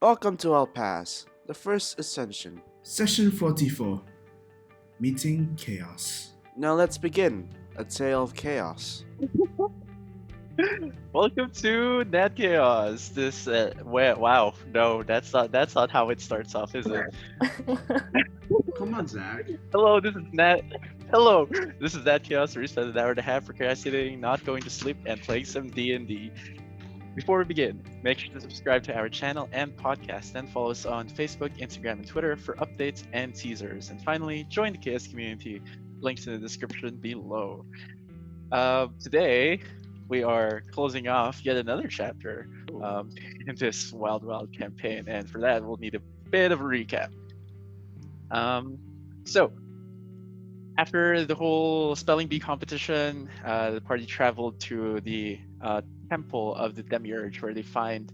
Welcome to Alpaz, the first Ascension. Session 44 Meeting Chaos. Now let's begin a tale of chaos. Welcome to NatChaos. Wow, no, that's not how it starts off, is it? Come on, Zach. Hello, this is Nat. Hello, this is NatChaos. We spent an hour and a half procrastinating, not going to sleep, and playing some D&D. Before we begin, make sure to subscribe to our channel and podcast, and follow us on Facebook, Instagram, and Twitter for updates and teasers. And finally, join the Chaos community. Links in the description below. Today, we are closing off yet another chapter in this Wild campaign, and for that, we'll need a bit of a recap. So, after the whole spelling bee competition, the party traveled to the temple of the Demiurge, where they find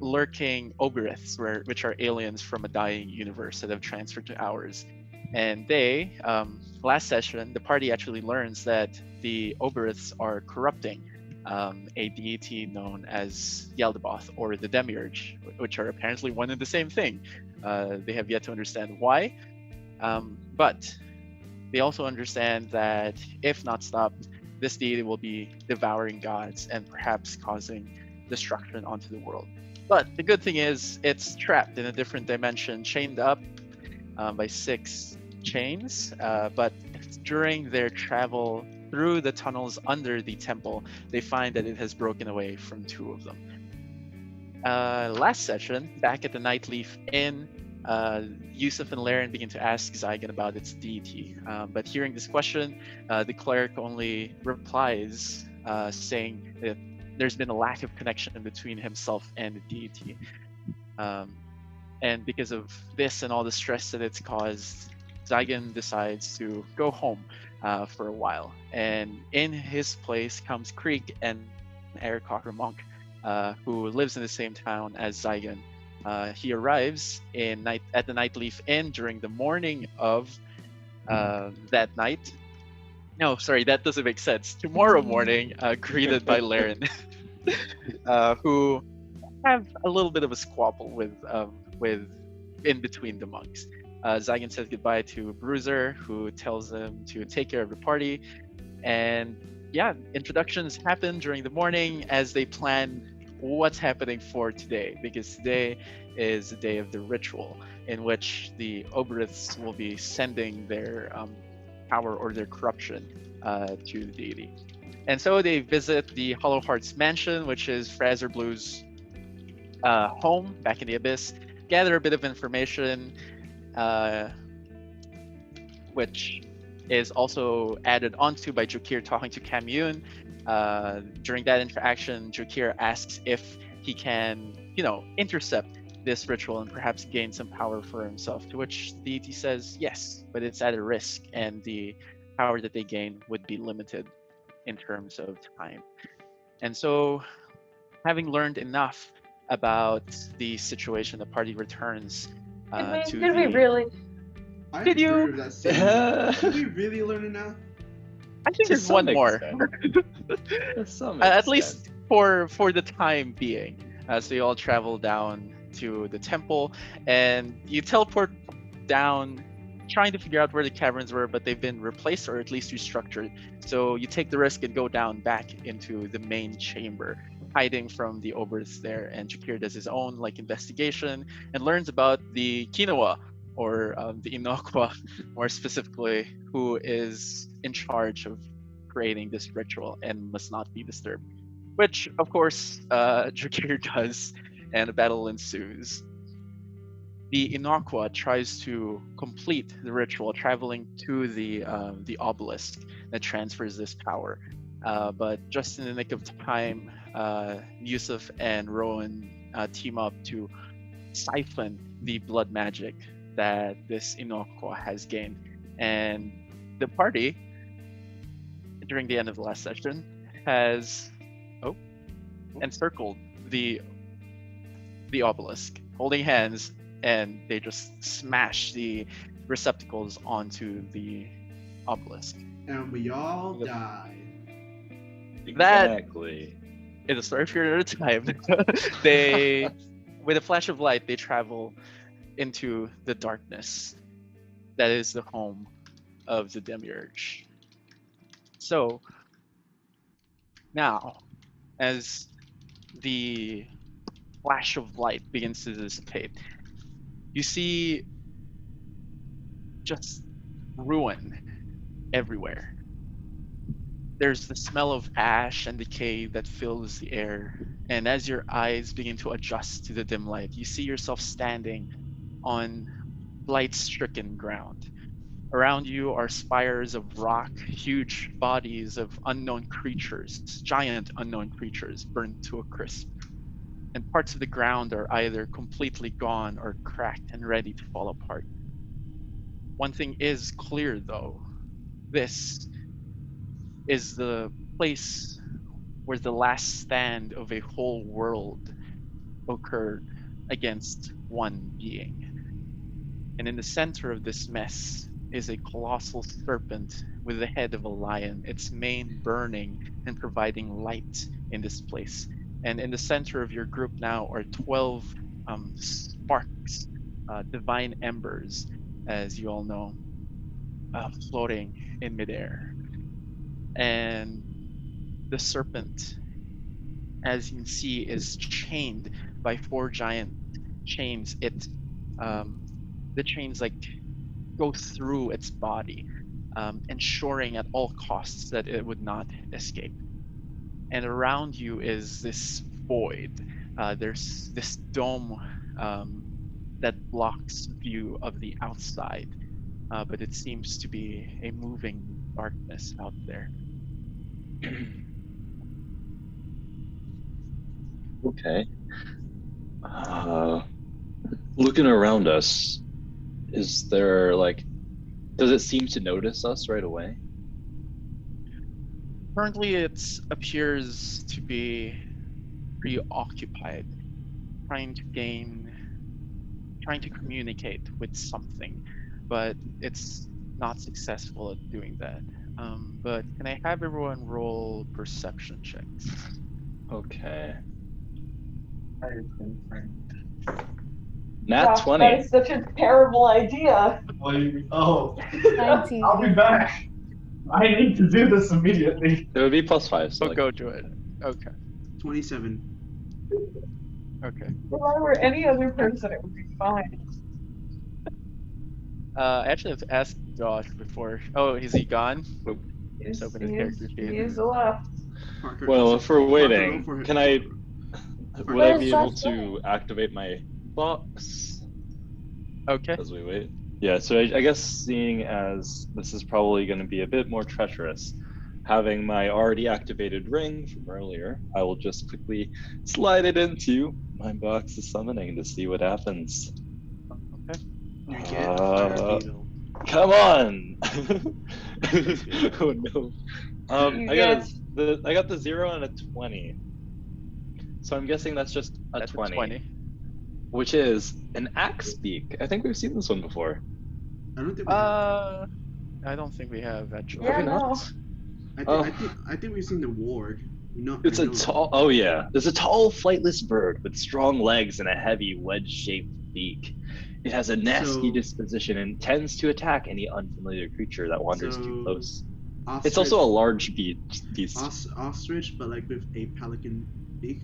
lurking Oberiths, which are aliens from a dying universe that have transferred to ours. And they, last session, the party actually learns that the Oberiths are corrupting a deity known as Yaldabaoth, or the Demiurge, which are apparently one and the same thing. They have yet to understand why, but they also understand that if not stopped, this deity will be devouring gods and perhaps causing destruction onto the world. But the good thing is, it's trapped in a different dimension, chained up by 6 chains. But during their travel through the tunnels under the temple, they find that it has broken away from 2 of them. Last session, back at the Nightleaf Inn, Yusuf and Laren begin to ask Zygon about its deity, but hearing this question, the cleric only replies saying that there's been a lack of connection between himself and the deity. And because of this and all the stress that it's caused, Zygon decides to go home for a while. And in his place comes Krieg, and Aarakocra monk, who lives in the same town as Zygon. He arrives at the Nightleaf Inn during the morning of that night. No, sorry, that doesn't make sense. Tomorrow morning, greeted by Laren, who have a little bit of a squabble with in between the monks. Zygon says goodbye to Bruiser, who tells them to take care of the party. And yeah, introductions happen during the morning as they plan what's happening for today, because today is the day of the ritual in which the Oberiths will be sending their power or their corruption to the deity. And so they visit the Hollow Hearts mansion, which is Fraser Blue's home back in the Abyss, gather a bit of information, which is also added onto by Jokir talking to Kamyun. During that interaction, Jokir asks if he can, intercept this ritual and perhaps gain some power for himself, to which the deity says yes, but it's at a risk, and the power that they gain would be limited in terms of time. And so, having learned enough about the situation, the party returns Did we really? I Did you- agree with that statement. Did we really learn enough? I think To there's one some more. To some At extent. least for the time being. So you all travel down to the temple, and you teleport down, trying to figure out where the caverns were, but they've been replaced or at least restructured. So you take the risk and go down back into the main chamber, hiding from the Oberiths there. And Jakir does his own investigation and learns about the Kinoa, or the Inokwa, more specifically, who is in charge of creating this ritual and must not be disturbed. Which, of course, Drakir does, and a battle ensues. The Inokwa tries to complete the ritual, traveling to the obelisk that transfers this power. But just in the nick of time, Yusuf and Rowan team up to siphon the blood magic that this Inokwa has gained. And the party, during the end of the last session, has encircled the obelisk, holding hands, and they just smash the receptacles onto the obelisk. And we all died. That Exactly. in a story period at a time, they with a flash of light, they travel into the darkness that is the home of the Demiurge. So now, as the flash of light begins to dissipate, you see just ruin everywhere. There's the smell of ash and decay that fills the air, and as your eyes begin to adjust to the dim light, you see yourself standing on light-stricken ground. Around you are spires of rock, huge bodies of unknown creatures, giant unknown creatures burned to a crisp. And parts of the ground are either completely gone or cracked and ready to fall apart. One thing is clear though. This is the place where the last stand of a whole world occurred against one being. And in the center of this mess is a colossal serpent with the head of a lion, its mane burning and providing light in this place. And in the center of your group now are 12 sparks, divine embers, as you all know, floating in midair. And the serpent, as you can see, is chained by 4 giant chains. The chains go through its body, ensuring at all costs that it would not escape. And around you is this void. There's this dome that blocks view of the outside, but it seems to be a moving darkness out there. Okay. Looking around us, is there does it seem to notice us right away? Currently, it appears to be preoccupied, trying to communicate with something, but it's not successful at doing that. But can I have everyone roll perception checks? Okay. Gosh, Nat 20. that is such a terrible idea. Oh, 19. I'll be back. I need to do this immediately. It would be +5. So We'll go to it. Okay. 27. Okay. If I were any other person, it would be fine. I actually have to ask Josh before. Oh, is he gone? He's, open his he is, character sheet. he is left. Parker, well, if we're Parker, waiting, for- can I? for- Would I Where's be able Josh to activate my box Okay. as we wait? Yeah. So I guess seeing as this is probably going to be a bit more treacherous, having my already activated ring from earlier, I will just quickly slide it into my box of summoning to see what happens. Okay. You can't fire a beetle. Come on! Oh no. You I got the 0 and a 20. So I'm guessing that's just a That's 20, which is an axe beak. I think we've seen this one before. I don't think we have. I don't think we have actually. Yeah, Maybe no. not. I think we've seen the warg. It's a tall. Oh yeah, there's a tall, flightless bird with strong legs and a heavy wedge-shaped beak. It has a nasty So- disposition and tends to attack any unfamiliar creature that wanders too So- close. Ostrich, It's also a large beast. ostrich, but like with a pelican beak.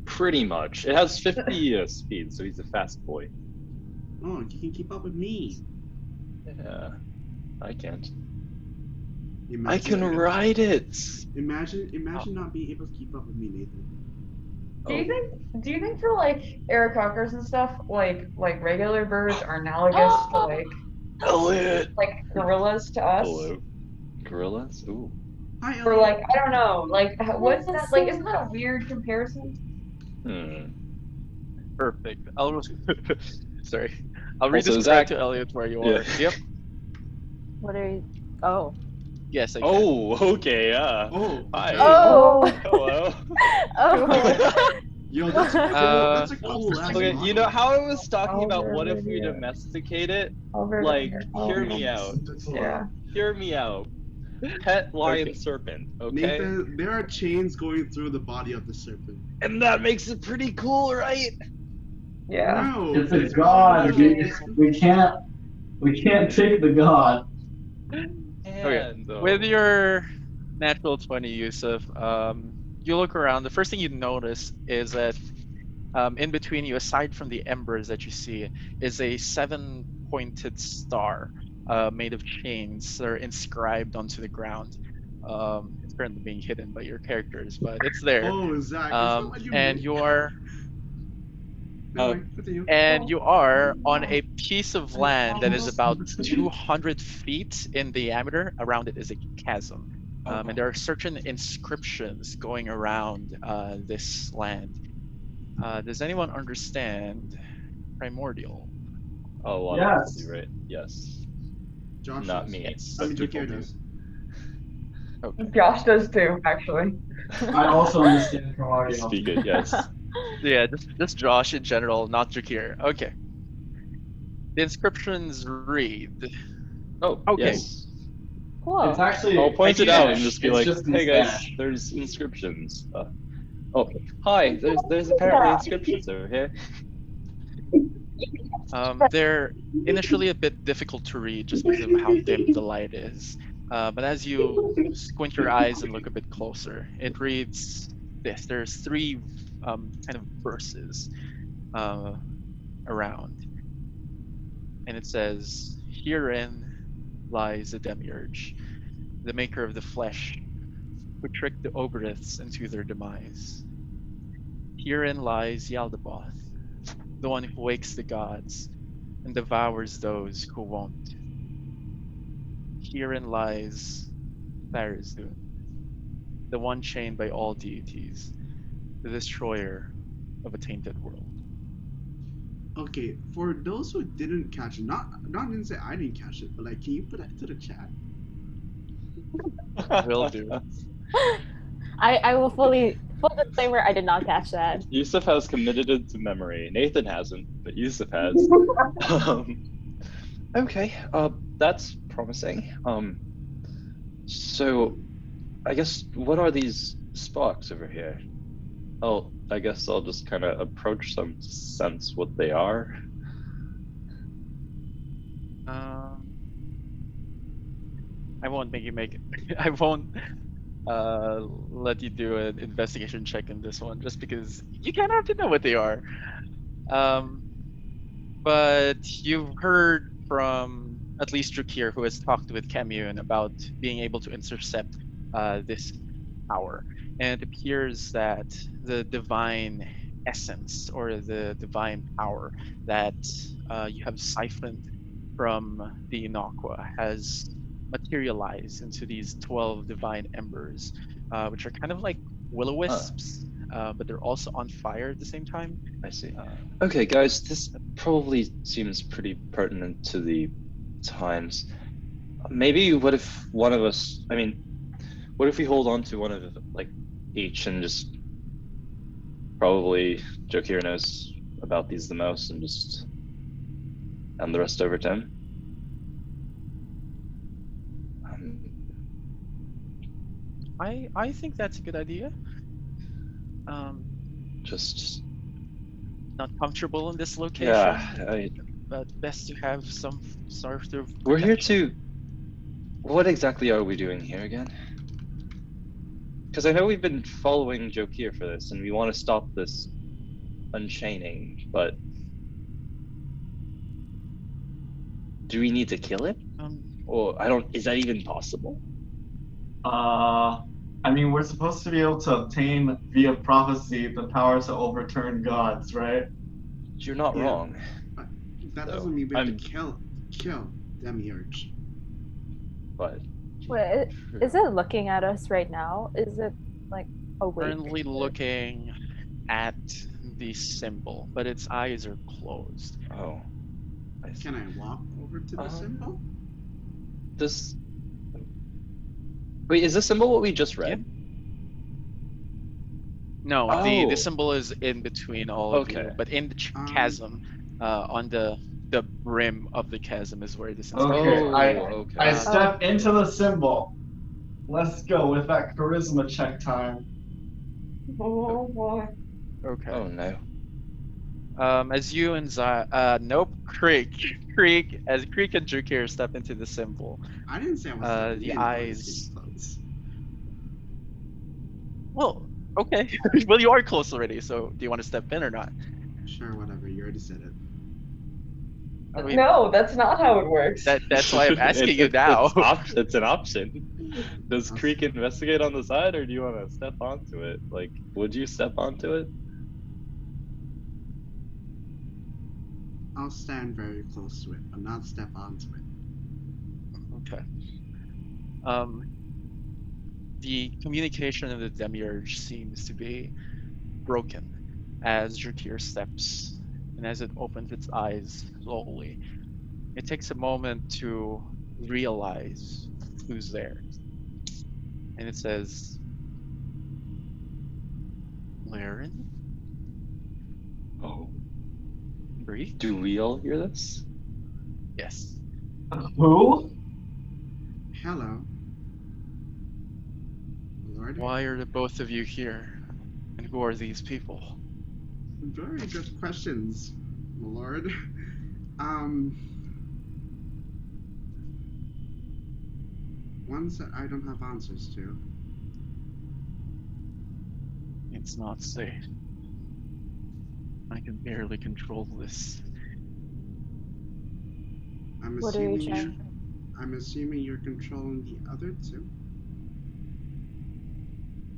Pretty much. It has 50 speed, so he's a fast boy. Oh, you can keep up with me. Yeah, I can't. Imagine, I can ride it. Imagine not being able to keep up with me, Nathan. Do you think for like Aarakocras and stuff, like regular birds are analogous to Elliot. like gorillas to us? Hello. Gorillas? Ooh. Hi, Or Elliot. like I don't know, like what's that? Like isn't that a weird comparison? Perfect. Sorry. I'll read Also, this Zach- back to Elliot where you Yeah. are. Yep. What are you? Oh. Yes, I can. Oh, okay, yeah. Oh, Hi. Oh. Hello. Oh. yo, that's cool. That's a cool ass Okay, model. you know how I was talking about Over what if we video. domesticate it? Over Like, there. hear me out. Yeah. Hear me out. Pet lion Okay. serpent, okay? Nathan, there are chains going through the body of the serpent. And that makes it pretty cool, right? Yeah. No, It's a god. We can't take the god. Okay. And, With your natural 20, Yusuf, you look around. The first thing you notice is that in between you, aside from the embers that you see, is a 7-pointed star made of chains that are inscribed onto the ground. It's currently being hidden by your characters, but it's there. Oh, Zach, is that what you And meant? you are Anyway, continue. and you are on a piece of land that is about 200 feet in diameter. Around it is a chasm. And there are certain inscriptions going around this land. Does anyone understand Primordial? a lot Yes. of you, right? Yes. Josh Not does. me. Yes. I mean, but people Jakir do. does. Okay. Josh does too, actually. I also understand primordial. Speak it, yes. Yeah, just Josh in general, not Jakir. Okay. The inscriptions read. Oh, Okay. yes. Cool. It's actually. I'll point it out and Spanish. just be It's like, just in hey guys, Spanish. there's inscriptions. Oh, hi, there's apparently inscriptions over here. They're initially a bit difficult to read just because of how dim the light is. But as you squint your eyes and look a bit closer, it reads this. There's 3 kind of verses around. And it says, "Herein lies the demiurge, the maker of the flesh, who tricked the Oberiths into their demise. Herein lies Yaldabaoth, the one who wakes the gods and devours those who won't. Herein lies Tharizdun, the one chained by all deities, the destroyer of a tainted world." Okay, for those who didn't catch it, not didn't say I didn't catch it, but like, can you put that to the chat? Will do. I will full disclaimer, I did not catch that. Yusuf has committed it to memory. Nathan hasn't, but Yusuf has. Okay, that's promising. So, I guess, what are these sparks over here? Oh, I guess I'll just kind of approach them to sense what they are. I won't make you make it. I won't let you do an investigation check in this one, just because you kind of have to know what they are. But you've heard from at least Drakir, who has talked with Kamiun about being able to intercept this power. And it appears that the divine essence or the divine power that you have siphoned from the Inaqua has materialized into these 12 divine embers, which are kind of like will-o-wisps, but they're also on fire at the same time. I see. Okay, guys, this probably seems pretty pertinent to the times. Maybe what if one of us, what if we hold on to one of like each and just probably Jokir knows about these the most and just hand the rest over to him? I think that's a good idea. Just Not comfortable in this location, yeah, but best to have some sort of we're here protection. to. What exactly are we doing here again? Because I know we've been following Jokir for this, and we want to stop this unchaining, but do we need to kill it? Or I don't. Is that even possible? We're supposed to be able to obtain via prophecy the power to overturn gods, right? You're not Yeah. wrong. That So, doesn't mean we have I'm- to kill Demiurge. But Wait, is it looking at us right now? Is it like awake? Currently looking at the symbol, but its eyes are closed. oh, I see. Can I walk over to the symbol? This. Wait, is this symbol what we just read? No, Oh. the symbol is in between all of you, Okay. but in the chasm, on the brim of the chasm is where this is. Okay, I okay. step into the symbol. Let's go with that charisma check time. Oh boy. Okay. Oh no. As you and nope, Creek, as Creek and Jukir step into the symbol, I didn't say I was stepping the in. I was getting eyes. close. Well, okay. Well, you are close already. So, do you want to step in or not? Sure, whatever. You already said it. I mean, No, that's not how it works. that's why I'm asking you now. It's an option. Does I'll Creek s- investigate on the side, or do you want to step onto it? Like, would you step onto it? I'll stand very close to it, but not step onto it. Okay. Um, the communication of the demiurge seems to be broken as Jukir steps, and as it opens its eyes slowly. It takes a moment to realize who's there. And it says, Laren? Oh, Bree? do we all hear this? Yes. Who? Hello. Lord. Why are the both of you here? And who are these people? Very good questions, my lord. Ones that I don't have answers to. It's not safe. I can barely control this. What are you trying? I'm assuming you're controlling the other two.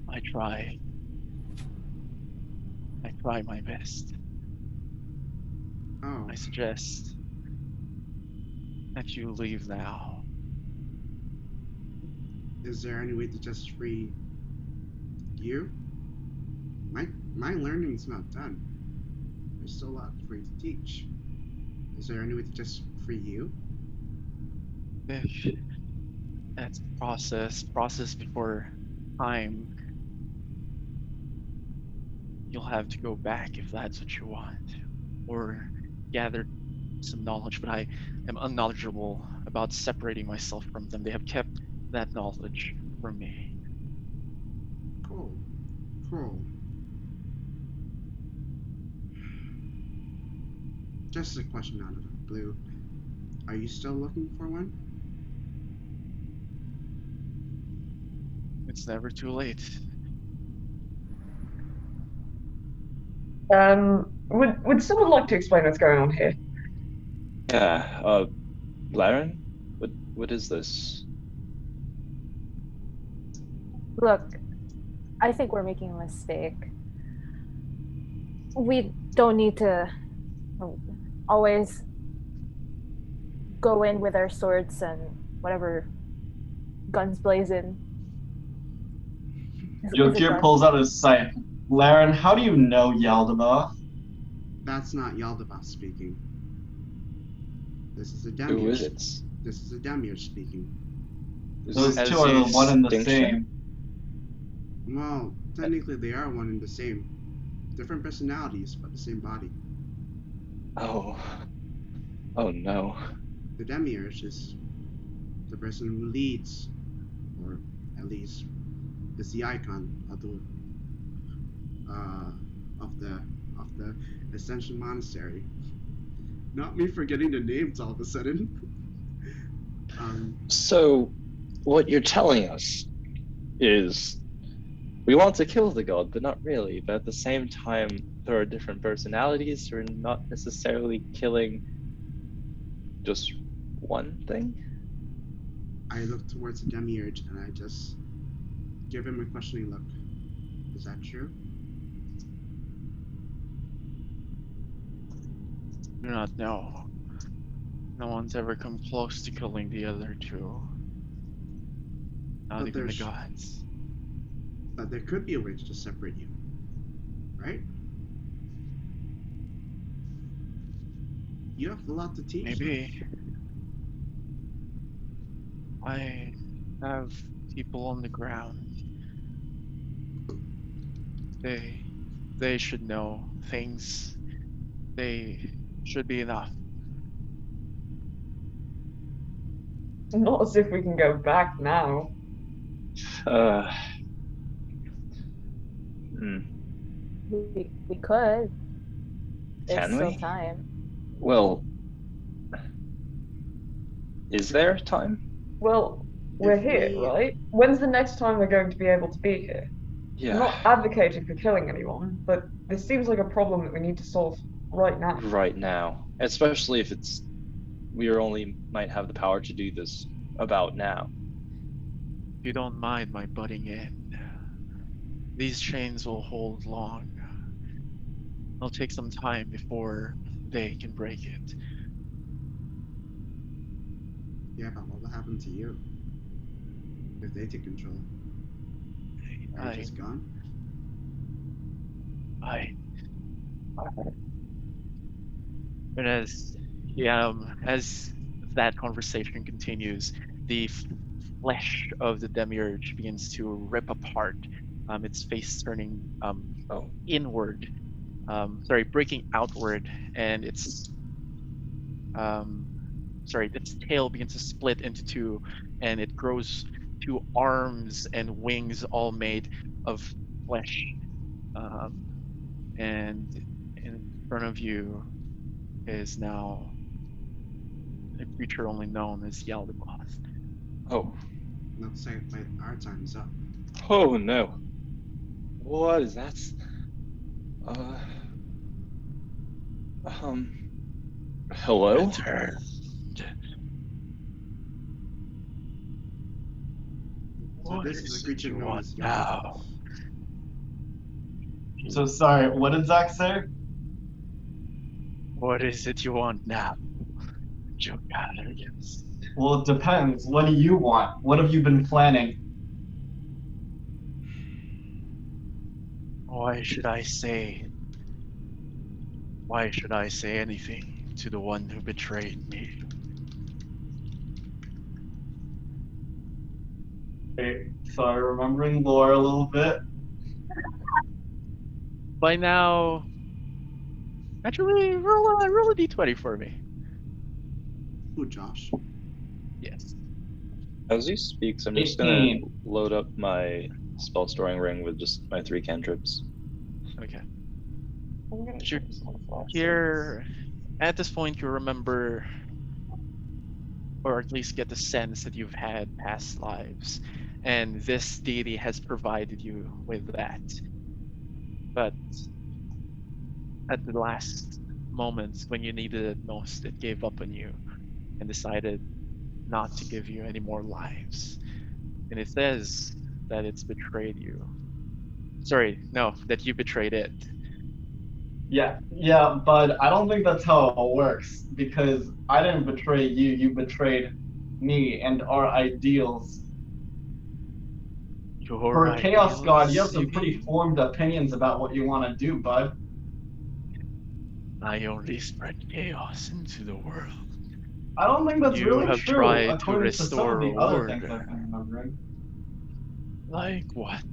I try. I try my best. Oh, I suggest that you leave now. is there any way to just free you? My learning's not done. There's still a lot for you to teach. Is there any way to just free you? If that's process before time, you'll have to go back if that's what you want, or gather some knowledge, but I am unknowledgeable about separating myself from them. They have kept that knowledge from me. Cool. Cool. Just a question out of the blue. Are you still looking for one? It's never too late. Would someone like to explain what's going on here? Yeah. Laren, what is this? Look, I think we're making a mistake. We don't need to always go in with our swords and whatever, guns blazing. Yokir pulls out his sight. Laren, how do you know Yaldabaoth? That's not Yaldabaoth speaking. This is a Who demiurge. is it? This is a demiurge speaking. Those As two are the you one and the distinction? same. Well, technically they are one and the same. Different personalities, but the same body. Oh. Oh no. The demiurge is the person who leads, or at least is the icon of the Ascension monastery. Not me forgetting the names all of a sudden. So, what you're telling us is we want to kill the god, but not really. But at the same time, there are different personalities. We're not necessarily killing just one thing. I look towards the demiurge and I just give him a questioning look. Is that true? Do not know. No one's ever come close to killing the other two. Not But even the there's- gods. But there could be a way to just separate you, right? You have a lot to teach. Maybe. I have people on the ground. They should know things. They should be enough. Not as if we can go back now. We could. There's Can still we? time. Well, is there time? Well, we're If here, we- right? When's the next time we're going to be able to be here? Yeah. I'm not advocating for killing anyone, but this seems like a problem that we need to solve right now. Right now, especially if we only might have the power to do this about now. If you don't mind my butting in, these chains will hold long. It'll take some time before they can break it. Yeah, but what will happen to you if they take control? Are you just gone? And as that conversation continues, the flesh of the demiurge begins to rip apart. Its face turning Oh, inward, breaking outward, and its tail begins to split into two, and it grows to arms and wings all made of flesh. And in front of you is now a creature only known as Yaldabaoth. oh, Not say my our time is up. oh no! What is that? Hello? Returned. So What this is is a creature it you known want as now? So sorry, what did Zach say? What is it you want now? Your arrogance. Well, it depends. What do you want? What have you been planning? Why should I say? Why should I say anything to the one who betrayed me? Okay, so I'm remembering lore a little bit. By now, actually, roll a d20 for me. Who, Josh? Yes. As he speaks, I'm just gonna 18. load up my spell storing ring with just my 3 cantrips. Okay. I'm gonna Sure. check some flashes. Here, at this point, you remember, or at least get the sense that you've had past lives, and this deity has provided you with that. But at the last moments when you needed it most, it gave up on you and decided not to give you any more lives. And it says that it's betrayed you. Sorry, no, that you betrayed it. Yeah, but I don't think that's how it works because I didn't betray you, you betrayed me and our ideals. Your For a Chaos God, you have ideals, some pretty mean? formed opinions about what you want to do, bud. I only spread chaos into the world. I don't think that's You really have true, tried to according to some of restore the other order. things I've been remembering. Like what?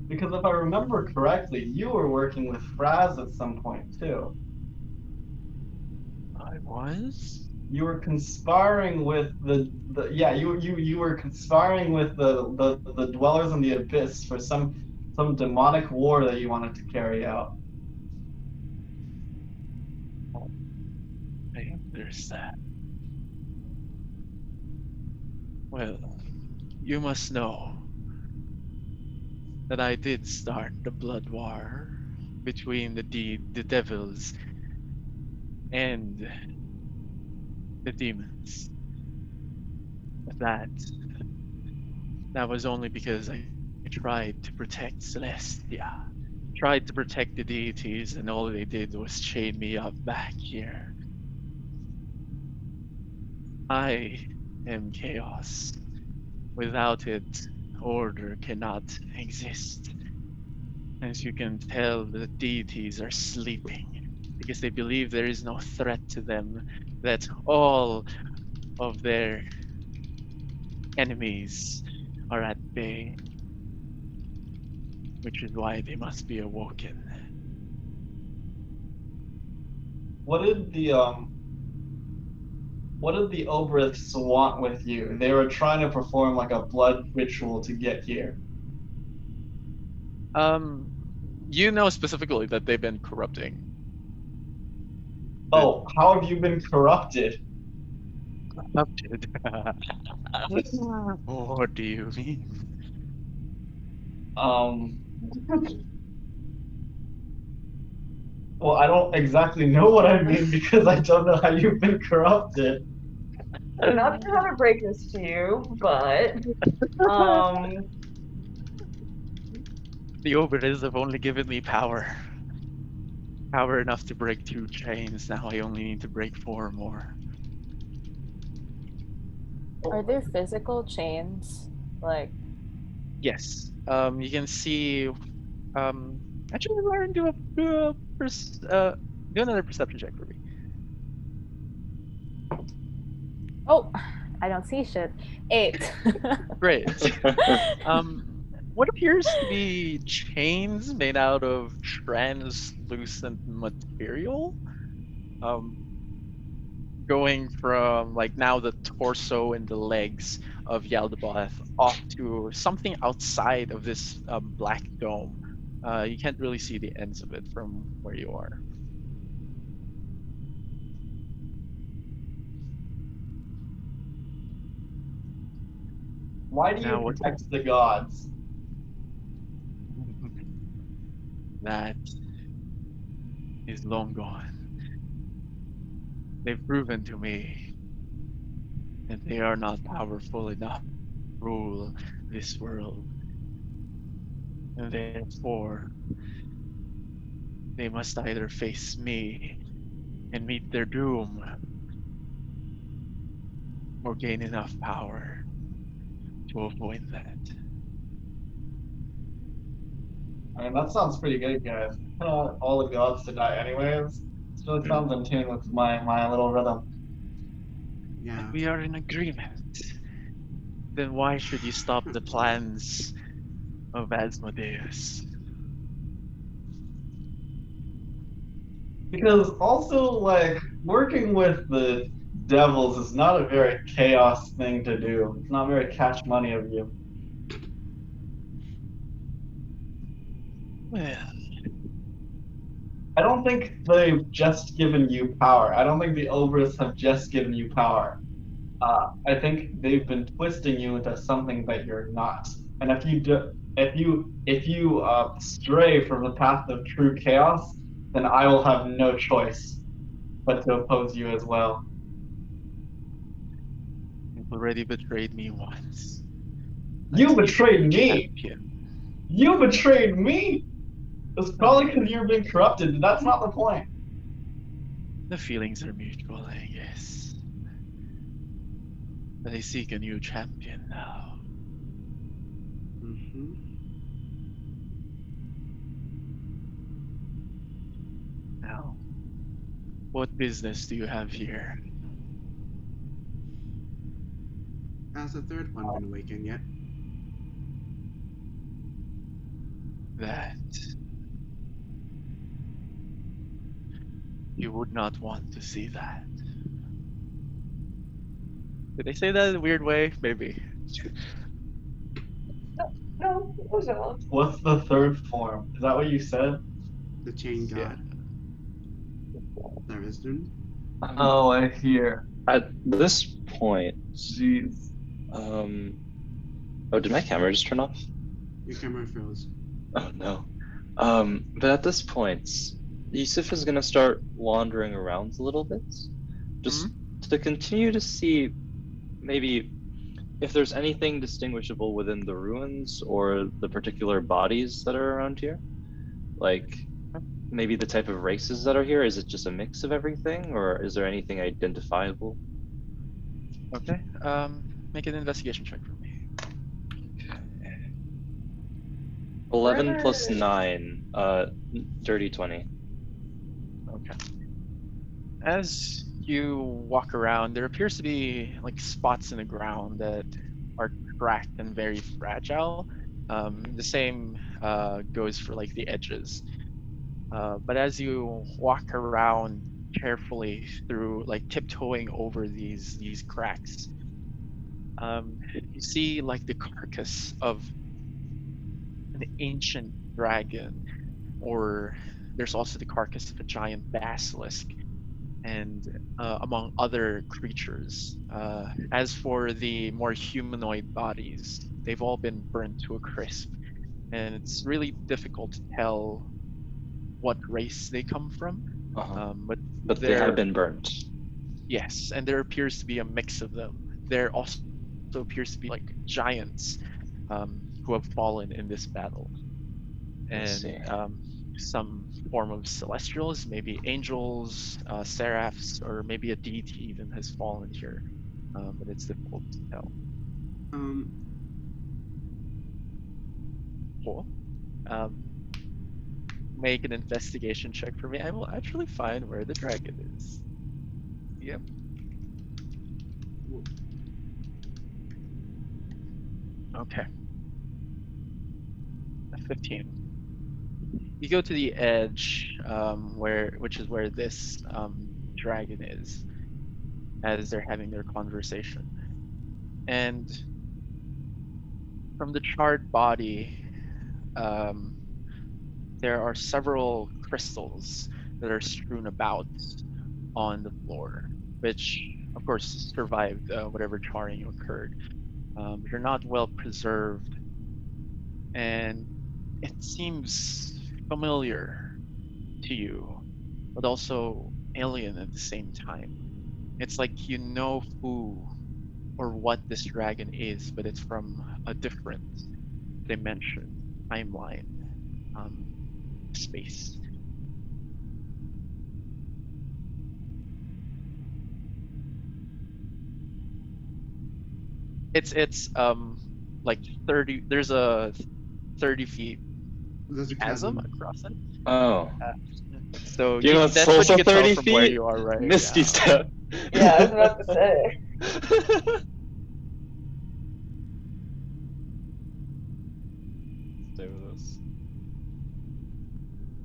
Because if I remember correctly, you were working with Fraz at some point too. I was? You were conspiring with you were conspiring with the dwellers in the abyss for some demonic war that you wanted to carry out. I understand. Well, you must know that I did start the blood war between the devils and the demons. But that was only because I tried to protect Celestia. Tried to protect the deities, and all they did was chain me up back here. I am chaos. Without it, order cannot exist. As you can tell, the deities are sleeping because they believe there is no threat to them, that all of their enemies are at bay, which is why they must be awoken. What did the Oberiths want with you? They were trying to perform like a blood ritual to get here. You know specifically that they've been corrupting Oh, how have you been corrupted? Corrupted. What do you mean? Um, well, I don't exactly know what I mean because I don't know how you've been corrupted. I'm not sure how to break this to you, but um, The Oberids have only given me power. Power enough to break 2 chains. Now I only need to break 4 more. Are there physical chains? Like, Yes. You can see. Actually, Lauren, do another perception check for me. oh, I don't see shit. 8. Great. What appears to be chains made out of translucent material. Going from like now the torso and the legs of Yaldabaoth off to something outside of this black dome. You can't really see the ends of it from where you are. Why do you Now what? protect the gods? That is long gone. They've proven to me that they are not powerful enough to rule this world. And therefore, they must either face me and meet their doom, or gain enough power to avoid that. I mean, that sounds pretty good, guys. I don't want all the gods to die anyways. This really sounds in tune with my little rhythm. Yeah. We are in agreement. Then why should you stop the plans of Asmodeus? Because also, like, working with the devils is not a very chaos thing to do. It's not very cash money of you. Well, I don't think they've just given you power. I don't think the Obras have just given you power. I think they've been twisting you into something that you're not. And if you stray from the path of true chaos, then I will have no choice but to oppose you as well. you've already betrayed me once. You betrayed me. Champion. You betrayed me. It's probably because you're being corrupted. But that's not the point. The feelings are mutual, I guess. But I seek a new champion now. Mm-hmm. Now, what business do you have here? Has the third one been awakened yet? That you would not want to see that. Did I say that in a weird way? Maybe. no, it was all. What's the third form? Is that what you said? The chain god. Yeah. There is none. Oh, I hear. At this point, Jeez. oh, did my camera just turn off? Your camera froze. Oh no. But at this point, Yusuf is gonna start wandering around a little bit, just to continue to see maybe if there's anything distinguishable within the ruins or the particular bodies that are around here. Like maybe the type of races that are here. Is it just a mix of everything, or is there anything identifiable? Okay. Make an investigation check for me. 11 plus 9, dirty 20. Okay. As you walk around, there appears to be like spots in the ground that are cracked and very fragile. The same goes for like the edges. But as you walk around carefully through, like tiptoeing over these cracks, you see like the carcass of an ancient dragon, or there's also the carcass of a giant basilisk. and among other creatures. As for the more humanoid bodies, they've all been burned to a crisp, and it's really difficult to tell what race they come from. Uh-huh. But But they have there, been burnt. yes, and there appears to be a mix of them. There also appears to be like giants who have fallen in this battle, I see. and some form of celestials, maybe angels, seraphs, or maybe a deity even has fallen here. But it's difficult to tell. Um, Cool. Um, make an investigation check for me. I will actually find where the dragon is. Yep. Okay. A 15. You go to the edge, which is where this dragon is, as they're having their conversation. And from the charred body, there are several crystals that are strewn about on the floor, which, of course, survived whatever charring occurred. They're not well preserved, and it seems familiar to you, but also alien at the same time. It's like you know who or what this dragon is, but it's from a different dimension, timeline, space. It's like 30. There's a 30 feet there's a chasm chasm. across it. Oh. So You know, it's that's what also you can 30 tell from where feet. you are right Misty now. step. Yeah, I was about to say. Stay with us.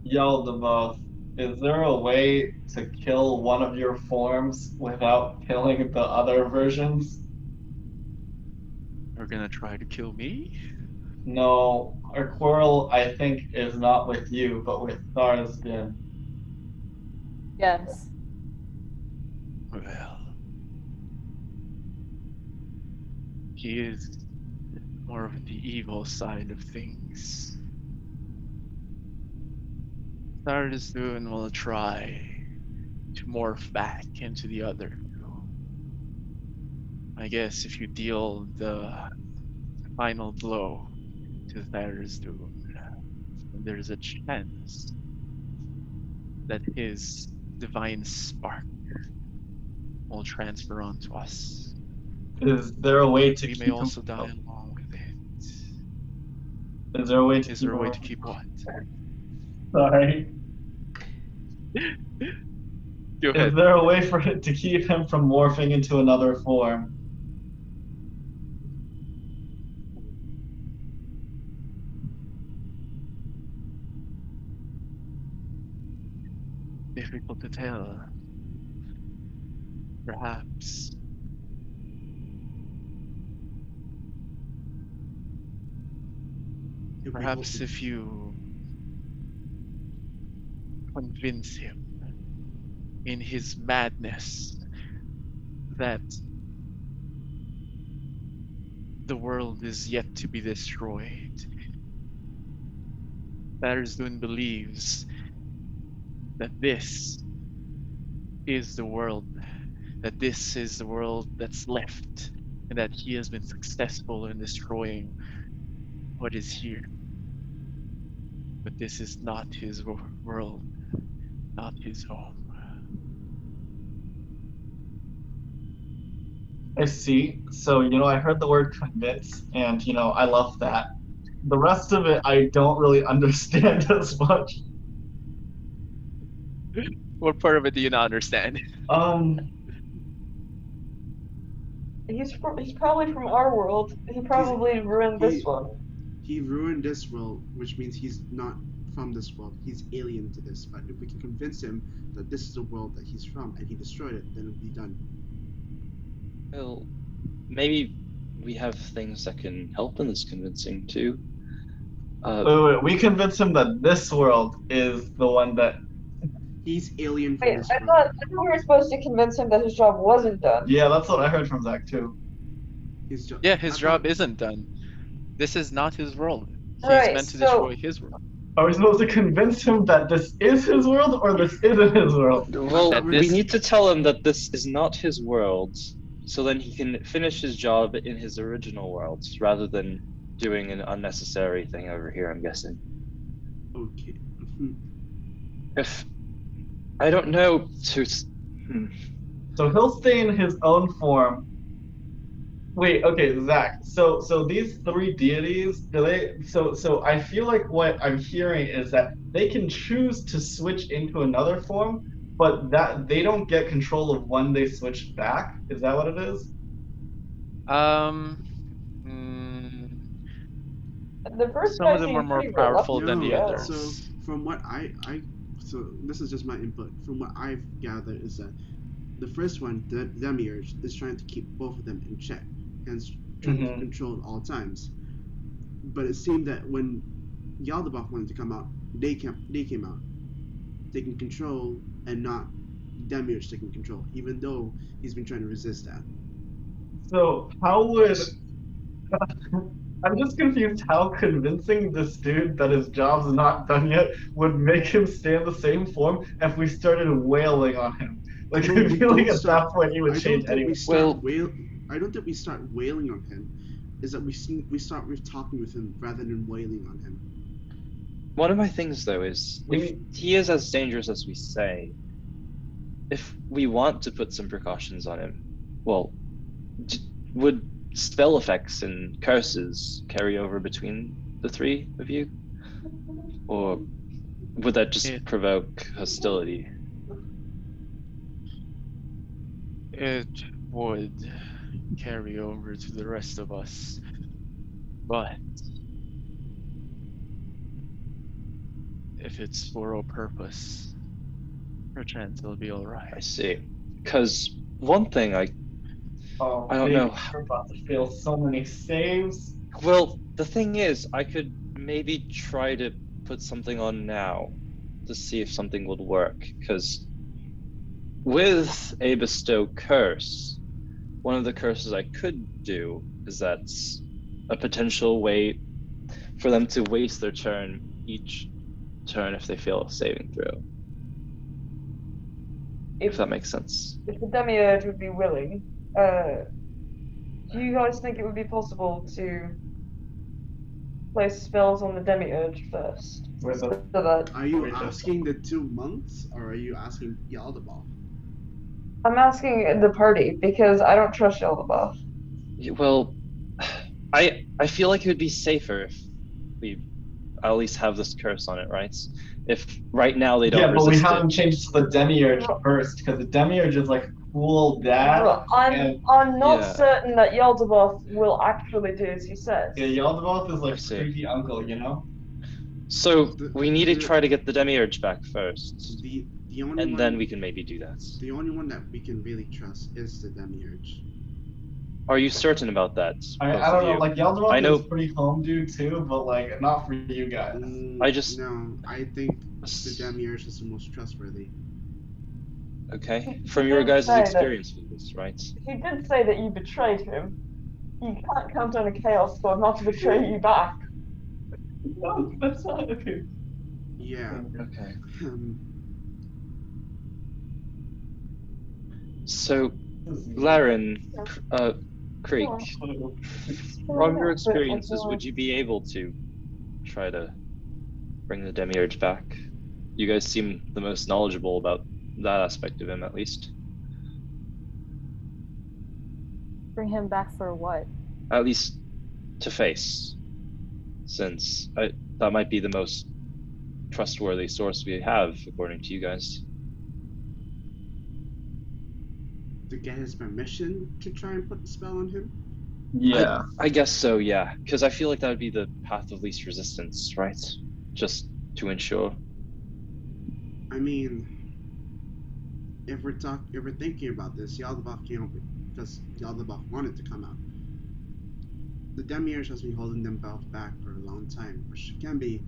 Yo, the both. Is there a way to kill one of your forms without killing the other versions? You're gonna try to kill me? No, our quarrel, I think, is not with you, but with Tharsden. Yes. Well, he is more of the evil side of things. Tharsden will try to morph back into the other two. I guess if you deal the final blow to Tharsden, there's a chance that his divine spark will transfer onto us. Is there a way to We keep may him? also die along with it. Is there a way to Is keep there a way him? to keep what? Sorry. Go Is ahead. there a way for it to keep him from morphing into another form? Difficult to tell. Perhaps. Perhaps if you convince him in his madness that the world is yet to be destroyed. Tharsden believes that this is the world, that this is the world that's left, and that he has been successful in destroying what is here. But this is not his world, not his home. I see. So, I heard the word convince, and, I love that. The rest of it, I don't really understand as much. What part of it do you not understand? He's probably from our world. He probably ruined this one. He ruined this world, which means he's not from this world. He's alien to this. But if we can convince him that this is the world that he's from and he destroyed it, then it'll be done. Well, maybe we have things that can help in this convincing too. Wait, we convince him that this world is the one that He's alien from Wait, this I world. thought we were supposed to convince him that his job wasn't done. Yeah, that's what I heard from Zach too. His job. Yeah, his I job thought- isn't done. This is not his world. He's Right, meant to so- destroy his world. Are we supposed to convince him that this is his world or this isn't his world? Well, That we this- need to tell him that this is not his world, so then he can finish his job in his original world, rather than doing an unnecessary thing over here, I'm guessing. Okay. If I don't know to So he'll stay in his own form. Wait, okay, Zach. So these three deities, do they? So I feel like what I'm hearing is that they can choose to switch into another form, but that they don't get control of when they switch back. Is that what it is? The first Some guy of them are seemed more pretty powerful reluctant than to the go. others. So from what so this is just my input. From what I've gathered is that the first one, the Demiurge, is trying to keep both of them in check, hence trying to control at all times. But it seemed that when Yaldabaoth wanted to come out, they came out, taking control, and not Demiurge taking control, even though he's been trying to resist that. So how would I'm just confused how convincing this dude that his job's not done yet would make him stay in the same form if we started wailing on him. Like I No, we feel like don't at start- that point he would I change don't think anyway. we start Well- I don't think we start wailing on him. Is that we start with talking with him rather than wailing on him. One of my things though is if We- he is as dangerous as we say, if we want to put some precautions on him, well, would spell effects and curses carry over between the three of you? Or would that just Yeah. provoke hostility? It would carry over to the rest of us, but if it's for a purpose, perchance it'll be I alright. see. Because one thing Oh, I don't baby, know. We're about to fail so many saves. well, the thing is, I could maybe try to put something on now to see if something would work. Because with a bestow curse, one of the curses I could do is that's a potential way for them to waste their turn each turn if they fail a saving throw. If that makes sense. If the Demiurge would be willing, do you guys think it would be possible to place spells on the Demiurge first? With a, So that Are you Wait, asking the two monks, or are you asking Yaldabaoth? I'm asking the party because I don't trust Yaldabaoth. Well, I feel like it would be safer if we at least have this curse on it, right? If right now they don't yeah, but we resist haven't it. changed to the Demiurge first because the Demiurge is like a cool dad. Bro, and- I'm not Yeah. certain that Yaldabaoth will actually do as he says. Yeah, Yaldabaoth is I like see. creepy uncle, you know? So The- we need to the- try to get the demiurge back first, The only and one, then we can maybe do that. the only one that we can really trust is the Demiurge. Are you certain about that? I both don't of know, you? like Yaldabaoth I know- is pretty home dude too, but like not for you guys. I just- No, I think the Demiurge is the most trustworthy. Okay, He from your did guys' say that- experience with this, right? He did say that you betrayed him. You can't count on a Chaos Squad not to betray you back. No, that's not okay. Yeah. Okay. Um, So, Laren, Creek, from your experiences, would you be able to try to bring the demiurge back? You guys seem the most knowledgeable about that aspect of him, at least. Bring him back for what? At least to face, since that might be the most trustworthy source we have, according to you guys. to get his permission to try and put the spell on him? Yeah. I guess so, yeah. Because I feel like that would be the path of least resistance, right? Just to ensure. I mean, if we're thinking about this, Yaldabaoth came up because Yaldabaoth wanted to come out. The Demiurge has been holding them both back for a long time, which can be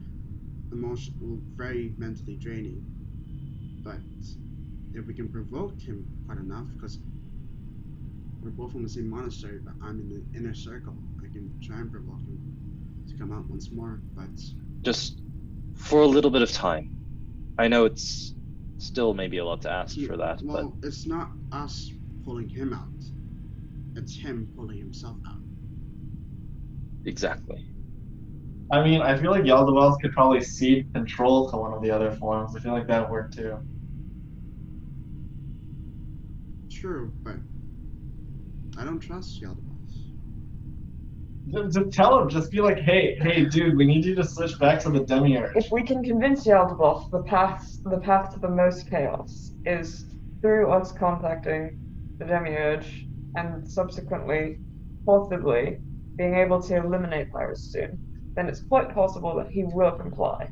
very mentally draining. But if we can provoke him quite enough, because we're both from the same monastery, but I'm in the inner circle, I can try and provoke him to come out once more. But Just for a little bit of time. I know it's still maybe a lot to ask for that, well, it's not us pulling him out; it's him pulling himself out. but exactly. I mean, I feel like Yaldabaoth could probably cede control to one of the other forms. I feel like that would work too. True, but I don't trust Yaldabaoth. Just tell him, just be like, hey, dude, we need you to switch back to the Demiurge. If we can convince Yaldabaoth the path to the most chaos is through us contacting the Demiurge and subsequently, possibly, being able to eliminate Pyrostune, then it's quite possible that he will comply.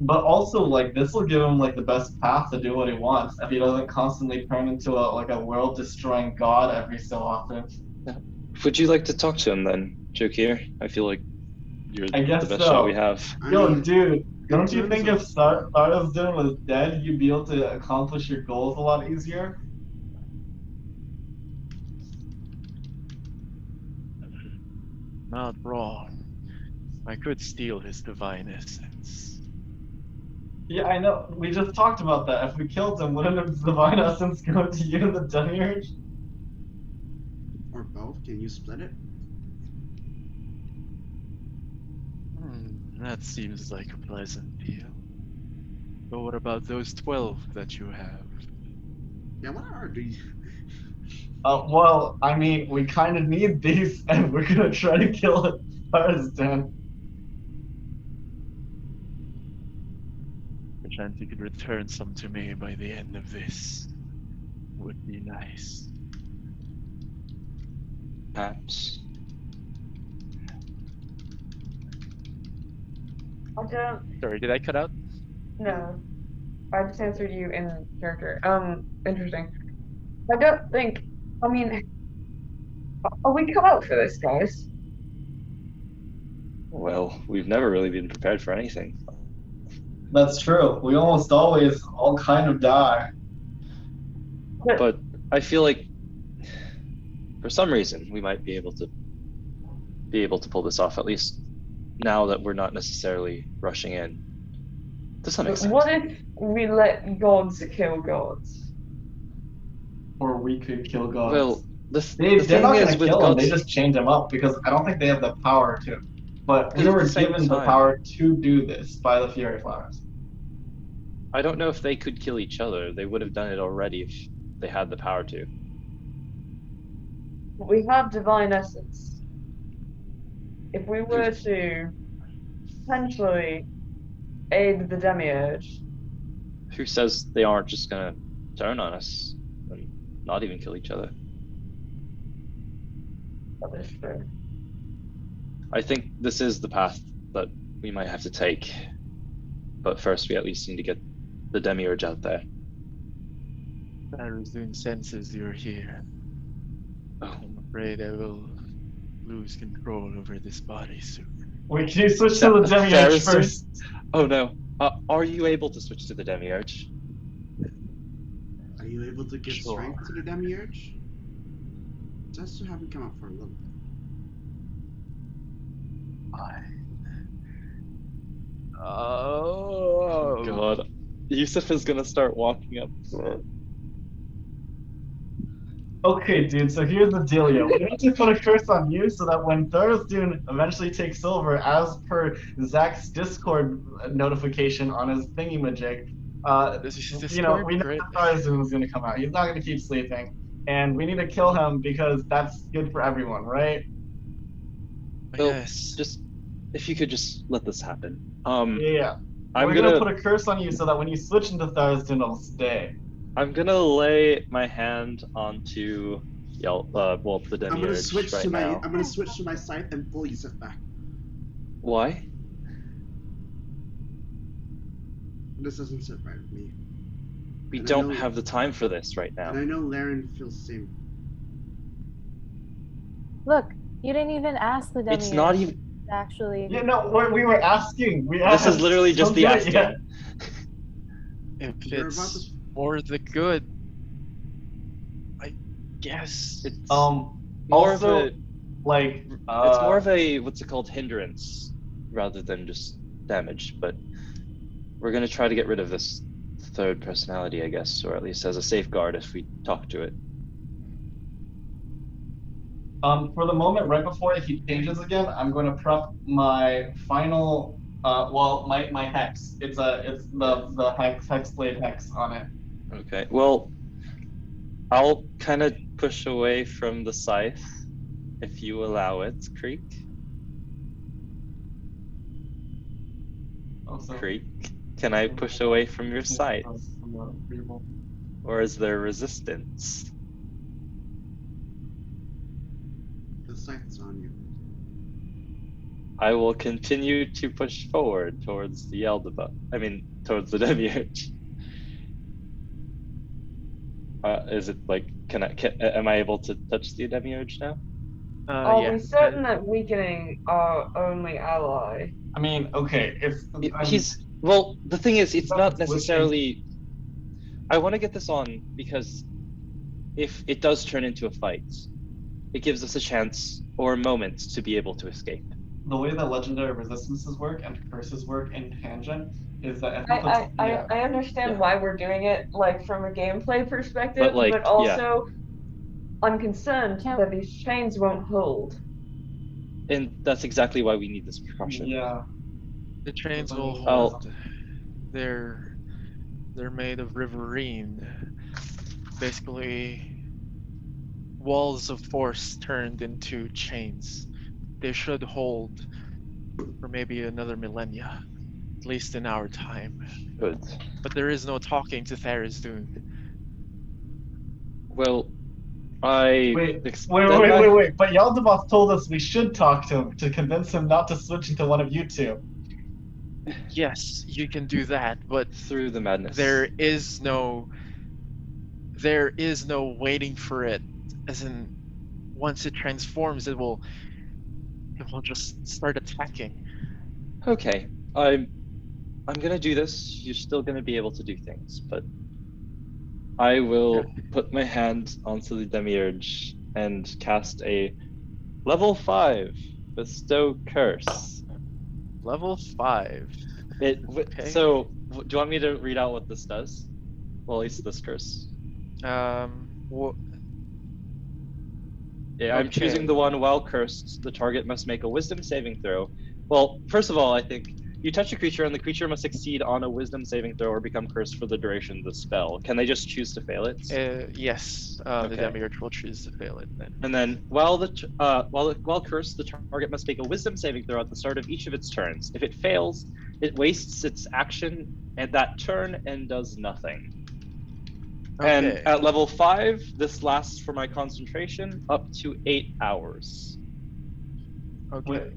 But also, like, this will give him like the best path to do what he wants if he doesn't constantly turn into a world-destroying god every so often. Would you like to talk to him then, Jokir? I feel like you're I guess the best so. shot we have. Yo, dude, don't you think if Thardosdun was dead, you'd be able to accomplish your goals a lot easier? Not wrong. I could steal his divine essence. Yeah, I know. We just talked about that. If we killed him, wouldn't his divine essence go to you and the Demiurge? Or both? Can you split it? That seems like a pleasant deal. But what about those 12 that you have? Yeah, what are these? Well, I mean, we kind of need these, and we're gonna try to kill Thardosdun. Perchance you could return some to me by the end of this. Would be nice. Perhaps. I don't Sorry, did I cut out? know. I just answered you in character. Interesting. I don't think. I mean, are we cut out for this, guys? Well, we've never really been prepared for anything. That's true. We almost always all kind of die. But I feel like for some reason we might be able to pull this off, at least now that we're not necessarily rushing in. To some extent. What if we let gods kill gods? Or we could kill gods. Well, the they're thing not is gonna with kill them, gods, they just change them up because I don't think they have the power to. But we At were the same given the time- power to do this by the Fury Flowers. I don't know if they could kill each other. They would have done it already if they had the power to. We have divine essence. If we were to potentially aid the Demiurge, Who says they aren't just gonna turn on us and not even kill each other? that is true. I think this is the path that we might have to take. But first we at least need to get the Demiurge out there. Arizun senses you're here. Oh. I'm afraid I will lose control over this body soon. Wait, can you switch to the Demiurge Farazun? first? Oh no. Are you able to switch to the Demiurge? Are you able to give Sure. strength to the Demiurge? Just to have him come out for a little bit. Fine. Oh god. Yusuf is gonna start walking up. Okay, dude, so here's the dealio. We need to put a curse on you so that when Thardosdun eventually takes over, as per Zach's Discord notification on his thingy-majig, This is you know, we know great. that Thardosdun is going to come out. He's not going to keep sleeping. And we need to kill him because that's good for everyone, right? Well, Yes. just if you could just let this happen. Yeah. I'm We're gonna put a curse on you so that when you switch into Thardosdun, it'll stay. I'm gonna lay my hand onto the I'm gonna Demiurge switch right to my now. I'm gonna switch to my scythe and pull Yusuf back. Why? This doesn't sit right with me. We And I don't know- have the time for this right now. And I know Laren feels the same. Look, you didn't even ask the Demiurge. It's not even. Actually. Yeah, no, we were asking. We This is asked. literally just Don't the do it asking. yet. If You're about it's to- for the good, I guess. It's more Also, of a like, it's more of a what's it called, hindrance rather than just damage. But we're gonna try to get rid of this third personality, I guess, or at least as a safeguard if we talk to it. for the moment, right before he changes again, I'm going to prep my final, my hex. It's the hexblade hex on it. Okay. Well, I'll kind of push away from the scythe if you allow it, Creek. Also, Creek, can I push away from your scythe? Or is there resistance? The scythe's on you. I will continue to push forward towards the towards the demiurge. Is it like, am I able to touch the demiurge now? Are Yeah. we certain that weakening our only ally? I mean, okay, Well, the thing is, it's Not not switching. necessarily. I want to get this on because if it does turn into a fight, it gives us a chance or a moment to be able to escape. the way that legendary resistances work and curses work in tangent is that if you put, I understand Yeah. why we're doing it, like from a gameplay perspective, But, like, but also I'm concerned that these chains won't hold. And that's exactly why we need this precaution. yeah, The trains will Oh. hold. They're made of riverine. Basically, walls of force turned into chains. They should hold for maybe another millennia, at least in our time. Good. But there is no talking to Tharizdun. Well, I wait. extend But my- Yaldabaoth told us we should talk to him to convince him not to switch into one of you two. Yes, you can do that, but through the madness. there is no waiting for it. As in, once it transforms, it will just start attacking. Okay, I'm gonna do this. You're still gonna be able to do things, but I will put my hand onto the demiurge and cast a level 5 bestow curse. Level 5. Okay. So, do you want me to read out what this does? Well, at least this curse. Well, Yeah, I'm Okay. choosing the one while cursed. The target must make a wisdom saving throw. Well, first of all, I think you touch a creature and the creature must succeed on a wisdom saving throw or become cursed for the duration of the spell. Can they just choose to fail it? yes, Okay. the demiurge will choose to fail it then. And then, while cursed, the target must make a wisdom saving throw at the start of each of its turns. If it fails, it wastes its action at that turn and does nothing. And Okay. at level 5, this lasts for my concentration up to 8 hours. Okay.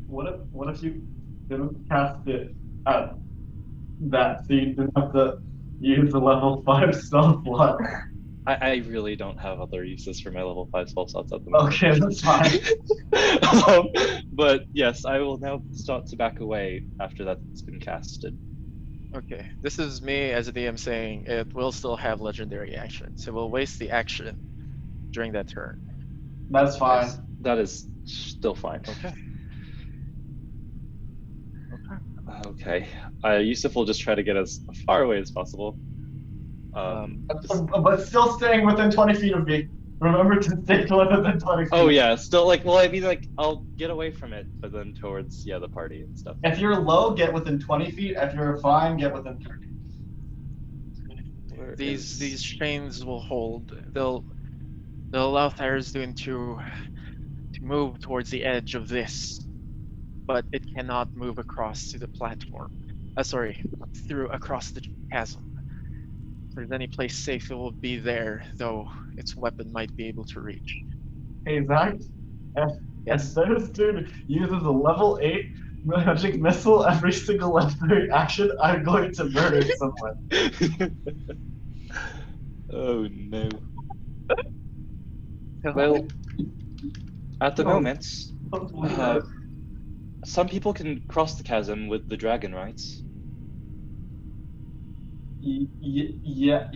What if you didn't cast it at that, so you didn't have to use the level 5 spell slot? I really don't have other uses for my level 5 spell slots at the moment. Okay, that's fine. But yes, I will now start to back away after that's been casted. Okay. This is me as a DM saying it will still have legendary action, so we'll waste the action during that turn. That's fine. Yes, that is still fine. Okay. Okay. Yusuf will just try to get as far away as possible. But still staying within 20 feet of me. Remember to stay within 20 feet. Oh yeah, still I'll get away from it, but then towards the party and stuff. If you're low, get within 20 feet. If you're fine, get within 30. These chains will hold. They'll allow Tharizdun to move towards the edge of this, but it cannot move across to the platform. Across the chasm. If there's any place safe, it will be there, though its weapon might be able to reach. Hey, Zach. Yes. If this dude uses a level 8 magic missile every single legendary action, I'm going to murder someone. Oh no. Well, at the moment, some people can cross the chasm with the dragon rights. Yeah.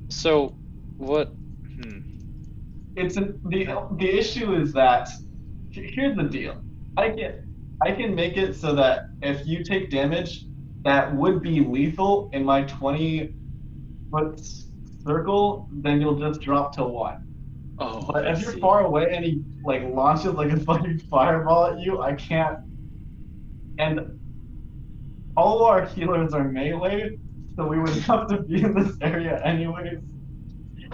So, what? The issue is that here's the deal. I can make it so that if you take damage that would be lethal in my 20-foot circle, then you'll just drop to 1. Oh, But I if you're see. far away and he like launches like a fucking fireball at you, I can't. And all of our healers are melee, so we would have to be in this area anyways.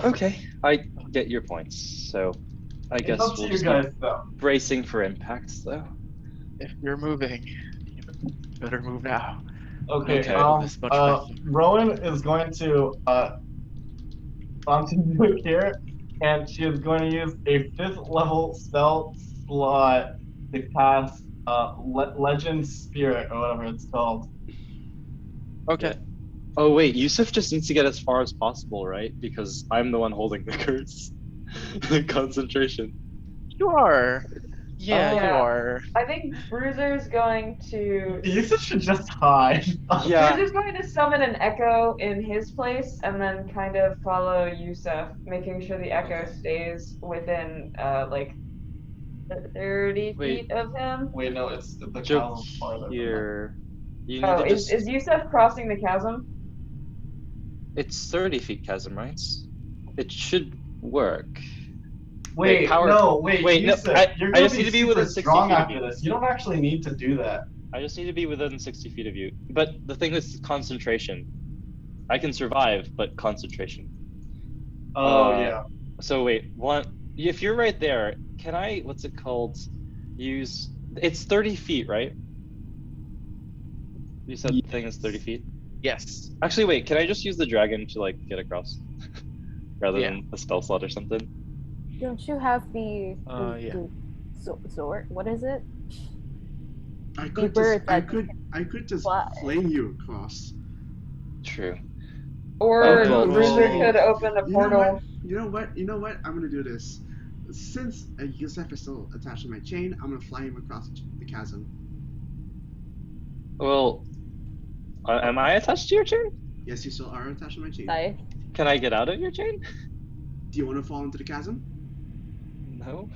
Okay, I get your points. So, I It's guess up to we'll you just guys keep though. bracing for impacts, though. If you're moving, you better move now. Okay. Okay, this much faster. Rowan is going to onto here, and she is going to use a 5th level spell slot to cast Legend Spirit or whatever it's called. Okay. Oh wait, Yusuf just needs to get as far as possible, right? Because I'm the one holding the curse. Concentration. You are. Yeah, you Yeah. are. I think Bruiser's going to. Yusuf should just hide. Yeah. Bruiser's going to summon an echo in his place and then kind of follow Yusuf, making sure the echo stays within like 30 Wait. feet of him. Wait, no, it's the Joke chasm's farther than that. here. You need Oh, to just. is Yusuf crossing the chasm? It's 30 feet chasm, right? It should work. Wait, power- no, wait, wait, no, Yusuf, you're I gonna just need to be within super 60 strong feet of after you. this. You don't actually need to do that. I just need to be within 60 feet of you. But the thing is concentration. I can survive, but concentration. Oh Uh, yeah. So wait, if you're right there, can I, what's it called? Use, it's 30 feet, right? You said the thing is 30 feet? Yes. Actually, wait, can I just use the dragon to like get across? Rather Yeah. than a spell slot or something? Don't you have the Yeah. Zord? What is it? I The could bird just, I that could, I could just fly. flame you across. True. Or Oh, Bruiser well, could open a You know portal. what? You know what? You know what? I'm gonna do this. Since Yusuf is still attached to my chain, I'm gonna fly him across the chasm. Well, am I attached to your chain? Yes, you still are attached to my chain. Nice. Can I get out of your chain? Do you want to fall into the chasm? No.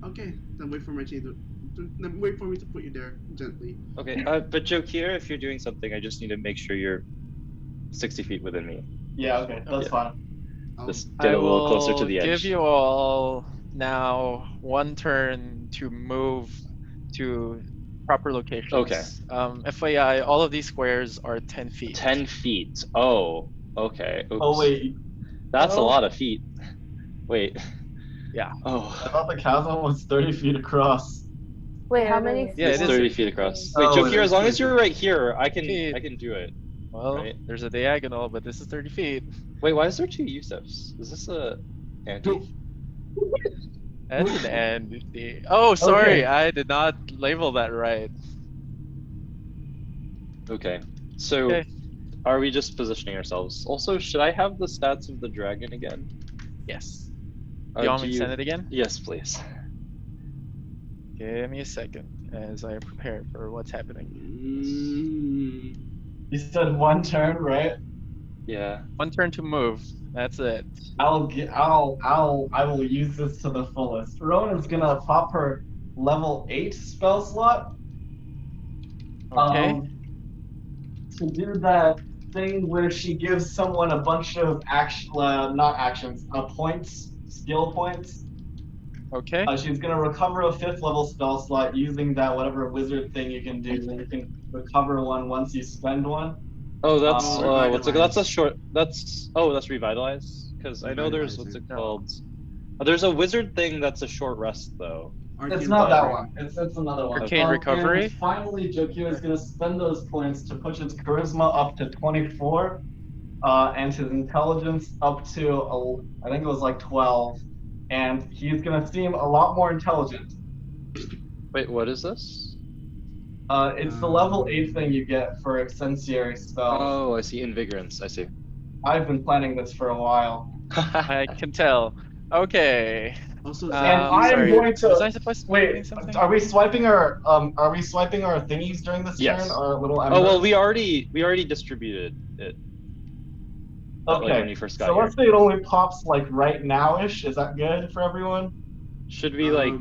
Okay, then wait for my chain then wait for me to put you there gently. Okay, but Jokir, if you're doing something, I just need to make sure you're 60 feet within me. Yeah, okay, that's Yeah. fine. I'll- Just get a little closer to the edge. Give you all now 1 turn to move to proper locations. Okay. FYI, all of these squares are 10 feet. 10 feet. Oh, okay. Oops. Oh wait, That's a Oh. lot of feet. Wait. Yeah. I Oh, thought the chasm was 30 feet across. Wait, how Yeah, many? Yeah, it's it is 30 feet across. Wait, Oh, Jokir, it as is long as 30 you're right here, I Feet. can do it. Well, Right. there's a diagonal, but this is 30 feet. Wait, why is there 2 Yusufs? Is this a anti? That's an end. Oh, sorry, Okay. I did not label that right. Okay. So, Okay. are we just positioning ourselves? Also, should I have the stats of the dragon again? Yes. Uh, You want do me to send it again? Yes, please. Give me a second as I prepare for what's happening. Mm, You said 1 turn, right? Yeah. 1 turn to move. That's it. I will use this to the fullest. Rowan is gonna pop her level 8 spell slot. Okay. To do that thing where she gives someone a bunch of not actions, points, skill points. Okay. She's gonna recover a 5th level spell slot using that whatever wizard thing you can do. You can recover one once you spend one. Oh, that's what's it? That's a Revitalize. short. That's that's revitalize. Because I know there's what's it Revitalizing. called? There's a wizard thing that's a short rest though. It's Arcane not that Recovery. one. It's another one. Arcane Recovery? And finally, Jokir is going to spend those points to push his charisma up to 24, and his intelligence up to I think it was like 12, and he's going to seem a lot more intelligent. Wait, what is this? It's the level 8 thing you get for incendiary spells. Oh, I see. Invigorance. I see. I've been planning this for a while. I can tell. Okay. Also, And I'm sorry. going to Was I supposed to be doing wait. something? Are we swiping our thingies during this Yes. turn, or little? Oh well, we already distributed it. Like Okay, when you first got so here. let's say it only pops like right now-ish. Is that good for everyone? Should we like?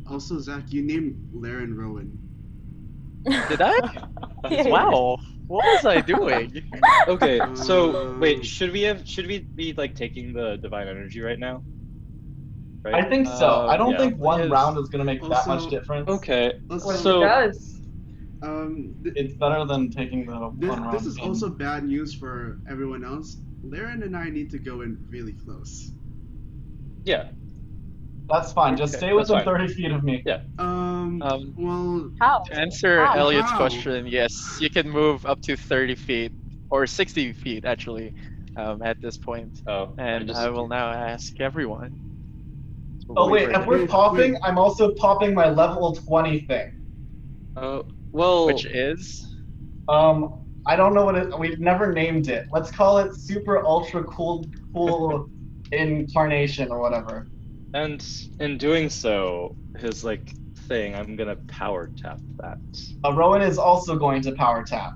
Also, Zach, you named Laren Rowan. Did I? Yeah. Wow. What was I doing? Okay, so Um, wait, should we be like taking the divine energy right now? Right? I think so. I don't yeah. think one Yes. round is gonna make that much Also- difference. Okay, Also, What if it so does? It's better than taking the one round. this is also bad news for everyone else. Laren and I need to go in really close. yeah, That's fine. Just Okay, stay within that's fine. 30 feet of me. Yeah. Well, How? To answer Wow. Elliot's How? question, yes, you can move up to 30 feet or 60 feet actually at this point. oh, And just, I will now ask everyone. to Oh roll wait, for if it, we're Wait, popping, wait. I'm also popping my level 20 thing. oh, well, which is I don't know what it. We've never named it. Let's call it Super Ultra Cool Incarnation or whatever. and in doing so, his like thing, I'm gonna power tap that. Rowan is also going to power tap.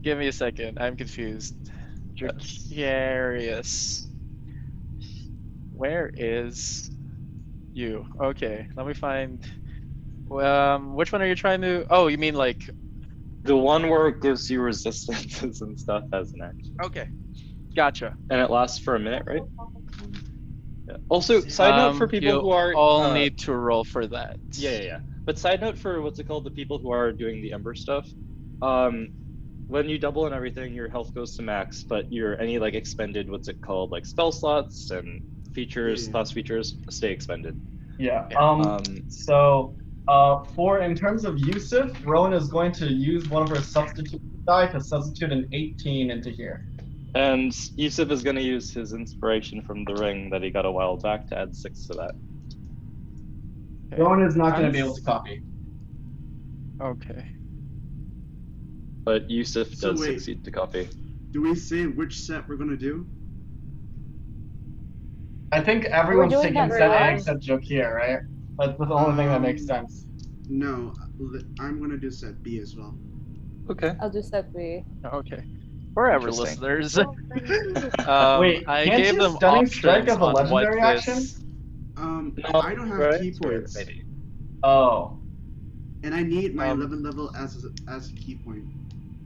give me a second. I'm confused. Dracarius. Where is you? Okay, let me find. Which one are you trying to? Oh, you mean like? The one where it gives you resistances and stuff as an action, Okay, gotcha. and it lasts for a minute, right? Yeah. Also, side note for people you who are all need to roll for that. Yeah. But side note for what's it called? The people who are doing the Ember stuff. When you double and everything, your health goes to max, but your any like expended what's it called, like spell slots and features, Yeah. class features, stay expended. Yeah. Yeah. So, for in terms of Yusuf, Rowan is going to use one of her substitute die to substitute an 18 into here. And Yusuf is going to use his inspiration from the ring that he got a while back to add 6 to that. Okay. Rowan is not going to be able to copy. Okay. But Yusuf So does wait. succeed to copy. do we say which set we're gonna do? I think everyone's doing taking that set A right? except Jokir, right? That's the only thing that makes sense. No, I'm gonna do set B as well. Okay. I'll do set B. Okay. For our Interesting. listeners, Wait, I can't gave you them Stunning options Strike have a on what legendary action? this. No, I don't have right? key points, Maybe. Oh. and I need my 11 Um, level as a key point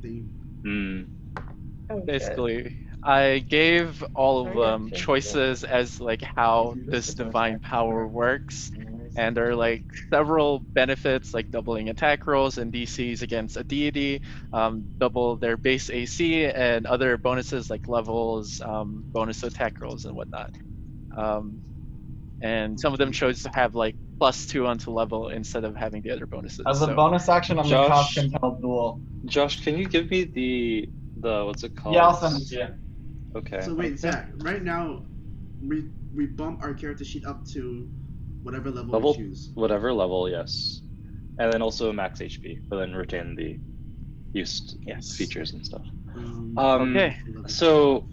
thing. Hmm. Oh, shit. Basically, I gave all of Very them good. choices as like how this divine power works, and there are like several benefits like doubling attack rolls and DCs against a deity, double their base AC, and other bonuses like levels, bonus attack rolls and whatnot. And some of them chose to have like +2 onto level instead of having the other bonuses. As a so- bonus action, I'm going to cast Josh. Compel Duel. Josh, can you give me the what's it called? Yeah, I'll send it to you. Okay. So wait, Zach. Right now, we bump our character sheet up to whatever level Level? we choose. Whatever level, yes. And then also max HP, but then retain the used Yes. features and stuff. Okay. So,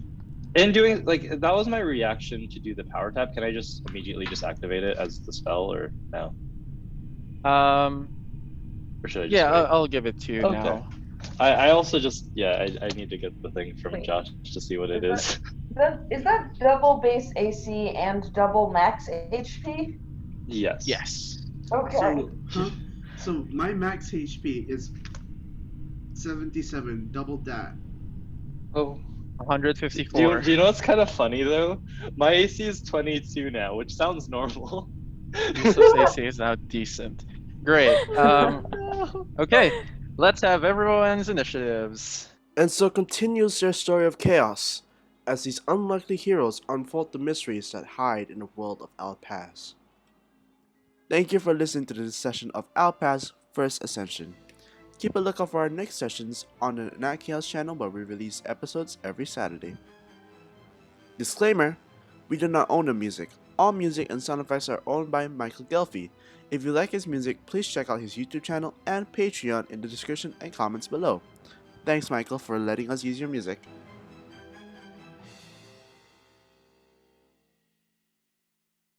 in doing like that was my reaction to do the power tap. Can I just immediately just activate it as the spell, or no? Or should I just Yeah, wait? I'll give it to you Okay. now. I also just I need to get the thing from Wait. Josh to see what it is. Is that double base AC and double max HP? Yes. Yes. Okay. So my max HP is 77. Double that. Oh. 154. Do you know what's kind of funny though? My AC is 22 now, which sounds normal. Yusuf's AC is now decent. Great. Okay, let's have everyone's initiatives. And so continues their story of chaos, as these unlikely heroes unfold the mysteries that hide in the world of Alpaz. Thank you for listening to this session of Alpaz First Ascension. Keep a lookout for our next sessions on the NatChaos channel, where we release episodes every Saturday. Disclaimer: we do not own the music. All music and sound effects are owned by Michael Ghelfi. If you like his music, please check out his YouTube channel and Patreon in the description and comments below. Thanks, Michael, for letting us use your music.